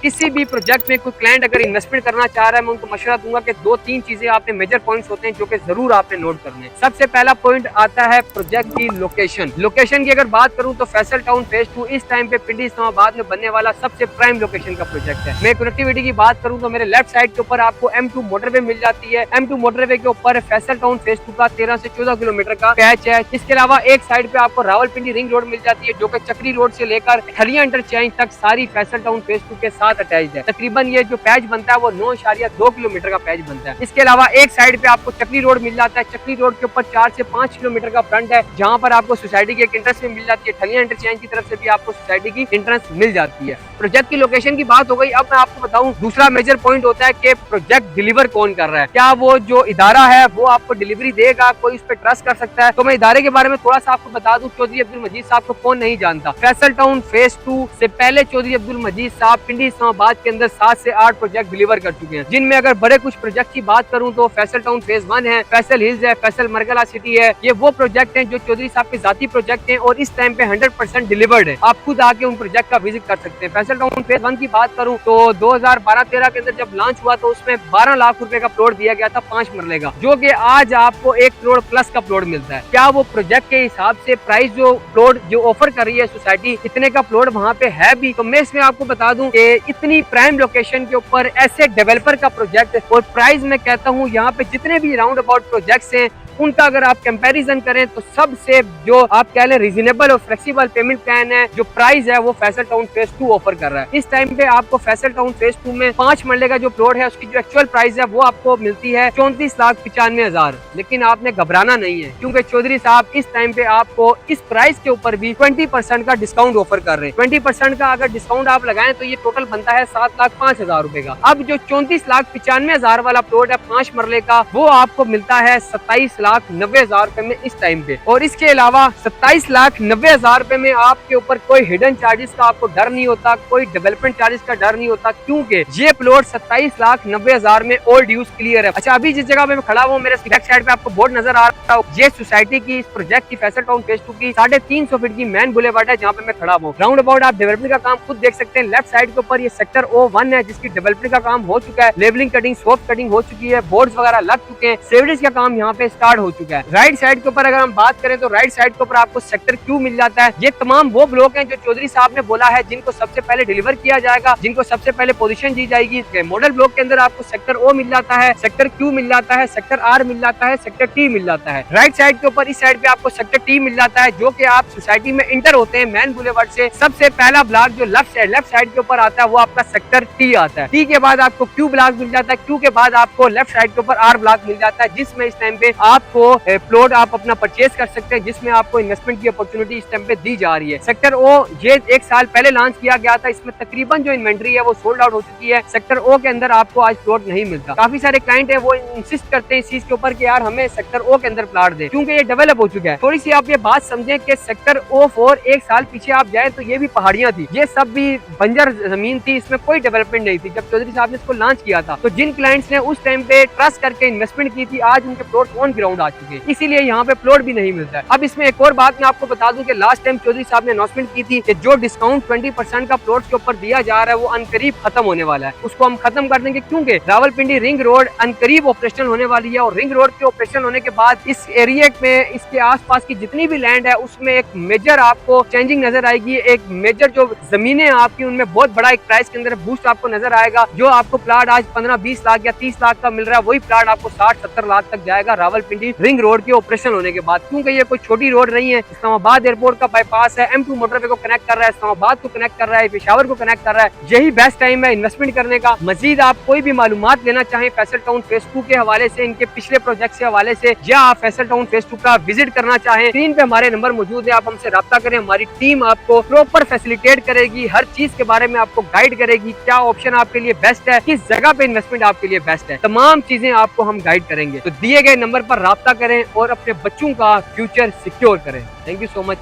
किसी भी प्रोजेक्ट में कोई क्लाइंट अगर इन्वेस्टमेंट करना चाह रहा है, मैं उनको मशवरा दूंगा कि 2-3 चीजें आपने मेजर पॉइंट्स होते हैं जो कि जरूर आपने नोट करने हैं। सबसे पहला पॉइंट आता है प्रोजेक्ट की लोकेशन। लोकेशन की अगर बात करूं तो फैसल टाउन फेज 2 इस टाइम पे पिंडी इस्लामाबाद में बनने वाला सबसे प्राइम लोकेशन का प्रोजेक्ट है। मैं कनेक्टिविटी की बात करूं तो मेरे लेफ्ट साइड के ऊपर आपको M2 मोटरवे मिल जाती है। M2 मोटरवे के ऊपर फैसल टाउन फेज 2 का 13 से 14 किलोमीटर का पैच है। इसके अलावा एक साइड पे आपको रावलपिंडी रिंग रोड मिल जाती है जो कि चक्री रोड से लेकर खलिया इंटरचेंज तक सारी फैसल टाउन फेज 2 के साथ अटैच है। तकरीबन ये जो पैच बनता है वो 9.2 किलोमीटर का पैच बनता है। इसके अलावा एक साइड पे आपको चक्री रोड मिल जाता है। चक्री रोड के ऊपर 4 से 5 किलोमीटर का फ्रंट है जहां पर आपको सोसाइटी की एक एंट्रेंस भी मिल जाती है। ठलिया इंटरचेंज की तरफ से भी आपको सोसाइटी की एंट्रेंस मिल जाती है। प्रोजेक्ट की लोकेशन की बात हो गई। अब मैं आपको बताऊं दूसरा मेजर पॉइंट होता है कि प्रोजेक्ट डिलीवर कौन कर रहा है। क्या वो जो इदारा है वो आपको डिलीवरी देगा, कोई उस पर ट्रस्ट कर सकता है? तो मैं इदारे के बारे में थोड़ा सा आपको बता दूं। चौधरी अब्दुल मजीद साहब को कौन नहीं जानता। फैसल टाउन फेज 2 से पहले चौधरी अब्दुल मजीद साहब पिंडी इस्लामाबाद के अंदर 7 से 8 प्रोजेक्ट डिलीवर कर चुके हैं, जिनमें अगर बड़े कुछ प्रोजेक्ट की बात करूं तो फैसल टाउन फेज 1 है, फैसल हिल्स है, फैसल मरगला सिटी है। ये वो प्रोजेक्ट हैं जो चौधरी साहब के जाती प्रोजेक्ट हैं और इस टाइम पे 100% डिलीवर्ड है। आप खुद आके उन प्रोजेक्ट का विजिट कर सकते हैं। फैसल टाउन फेज 1 की बात करूं तो 2012-13 के अंदर जब लॉन्च हुआ तो उसमें 12 लाख रुपए का प्लॉट दिया गया था 5 मरले का, जो कि आज आपको 1 करोड़ प्लस का प्लॉट मिलता है। क्या वो प्रोजेक्ट के हिसाब से प्राइस जो प्लॉट जो ऑफर कर रही है सोसाइटी, इतने का प्लॉट वहाँ पे है भी? तो मैं इसमें आपको बता दूं कि इतनी प्राइम लोकेशन के ऊपर ऐसे डेवलपर का प्रोजेक्ट और प्राइस मैं कहता हूँ यहाँ पे जितने भी राउंड अबाउट प्रोजेक्ट्स हैं उनका अगर आप कंपैरिजन करें तो सबसे जो आप कह लें रीजनेबल और फ्लेक्सिबल पेमेंट प्लान है, जो प्राइस है वो फैसल टाउन फेज 2 ऑफर कर रहा है। इस टाइम पे आपको फैसल टाउन फेज 2 में 5 मरले का जो प्लॉट है उसकी जो एक्चुअल प्राइस है वो आपको मिलती है 34,95,000। लेकिन आपने घबराना नहीं है क्योंकि चौधरी साहब इस टाइम पे आपको इस प्राइस के ऊपर भी 20% का डिस्काउंट ऑफर कर रहे हैं। 20% का अगर डिस्काउंट आप लगाएं तो ये टोटल बनता है 7,05,000 रुपए का। अब जो 34,95,000 वाला प्लॉट है 5 मरले का वो आपको मिलता है 27,90,000 रुपए में इस टाइम पे। और इसके अलावा 27,90,000 रुपए में आपके ऊपर कोई हिडन चार्जेस का आपको डर नहीं होता, कोई डेवलपमेंट चार्जेस का डर नहीं होता, क्योंकि ये प्लॉट 27,90,000 में ऑल ड्यूज क्लियर है। अच्छा, अभी जिस जगह पे मैं खड़ा हूँ मेरे बैक साइड पे आपको बोर्ड नजर आ रहा है, ये सोसाइटी की इस प्रोजेक्ट की फैसल टाउन फेज 2 की 350 फीट की मेन बुलेवार्ड है जहाँ पे मैं खड़ा हूँ। राउंड अबाउट आप डेवलपमेंट का काम खुद देख सकते हैं। लेफ्ट साइड के ऊपर ये सेक्टर O1 है जिसकी डेवलपमेंट का काम हो चुका है, लेवलिंग कटिंग सॉफ्ट कटिंग हो चुकी है, बोर्ड्स वगैरह लग चुके हैं, सेवरेज का काम यहाँ पे स्टार्ट हो चुका है। राइट साइड के ऊपर अगर हम बात करें तो राइट साइड के ऊपर आपको सेक्टर Q मिल जाता है। ये तमाम वो ब्लॉक हैं जो चौधरी साहब ने बोला है जिनको सबसे पहले डिलीवर किया जाएगा, जिनको सबसे पहले पोजीशन दी जाएगी। मॉडल ब्लॉक के अंदर आपको सेक्टर O मिल जाता है, सेक्टर Q मिल जाता है, सेक्टर R मिल जाता है, सेक्टर T मिल जाता है। राइट साइड के ऊपर इस साइड पे आपको सेक्टर T मिल जाता है जो कि आप सोसाइटी में इंटर होते हैं मैन बुलेवार्ड से। सबसे पहला ब्लॉक जो लेफ्ट साइड के ऊपर आता है वो आपका सेक्टर T आता है। T के बाद आपको Q ब्लॉक मिल जाता है, Q के बाद आपको लेफ्ट साइड के ऊपर R ब्लॉक मिल जाता है जिसमें इस टाइम पे आपको प्लॉट आप अपना परचेज कर सकते हैं, जिसमें आपको इन्वेस्टमेंट की अपॉर्चुनिटी इस टाइम पे दी जा रही है। सेक्टर O ये 1 साल पहले लॉन्च किया गया था, इसमें तकरीबन जो इन्वेंट्री है वो सोल्ड आउट हो चुकी है। सेक्टर O के अंदर आपको आज प्लॉट नहीं मिलता। काफी सारे क्लाइंट है वो इंसिस्ट करते हैं इस चीज के ऊपर कि यार हमें सेक्टर O के अंदर प्लॉट दे, क्योंकि ये डेवलप हो चुका है। थोड़ी सी आप ये बात समझें कि सेक्टर O4 1 साल पीछे आप जाए तो ये भी पहाड़ियां थी, ये सब भी बंजर जमीन थी, इसमें कोई डेवलपमेंट नहीं थी जब चौधरी साहब ने इसको लॉन्च किया था। तो जिन क्लाइंट्स ने उस टाइम पे ट्रस्ट करके इन्वेस्टमेंट की थी आज उनके प्लॉट ऑन ग्राउंड आ चुके हैं, इसीलिए यहाँ पे प्लॉट भी नहीं मिलता है। अब इसमें एक और बात मैं आपको बता दूं कि लास्ट टाइम चौधरी साहब ने अनाउंसमेंट की थी कि जो डिस्काउंट 20% का प्लॉट के ऊपर दिया जा रहा है वो अनकरीब खत्म होने वाला है, उसको हम खत्म कर देंगे क्योंकि रावलपिंडी रिंग रोड अनकरीब ऑपरेशन होने वाली है। और रिंग रोड के ऑपरेशन होने के बाद इस एरिया में इसके आसपास की जितनी भी लैंड है उसमें एक मेजर आपको चेंजिंग नजर आएगी। एक मेजर जो जमीनें आपकी उनमें बहुत बड़ा एक प्राइस के अंदर बूस्ट आपको नजर आएगा। जो आपको प्लाट आज 15-20 लाख या 30 लाख का मिल रहा है वही प्लाट आपको 60-70 लाख तक जाएगा रावलपिंडी रिंग रोड के ऑपरेशन होने के बाद, क्योंकि ये कोई छोटी रोड नहीं है। इस्लामाबाद एयरपोर्ट का बाईपास है, M2 मोटरवे को कनेक्ट कर रहा है, इस्लामाबाद को कनेक्ट कर रहा है, पेशावर को कनेक्ट कर रहा है। यही बेस्ट टाइम है इन्वेस्टमेंट करने का। मजीद आप कोई भी मालूमात लेना चाहें फैसल टाउन फेज 2 के हवाले से, इनके पिछले प्रोजेक्ट के हवाले से, या आप फैसल टाउन फेज 2 का विजिट करना चाहें, स्क्रीन पे हमारे नंबर मौजूद है, आप हमसे राब्ता करें। हमारी टीम आपको प्रॉपर फैसिलिटेट करेगी, हर चीज के बारे में आपको गाइड करेगी, क्या ऑप्शन आपके लिए बेस्ट है, किस जगह पे इन्वेस्टमेंट आपके लिए बेस्ट है, तमाम चीजें आपको हम गाइड करेंगे। तो दिए गए नंबर पर राब्ता करें और अपने बच्चों का फ्यूचर सिक्योर करें। Thank you so much.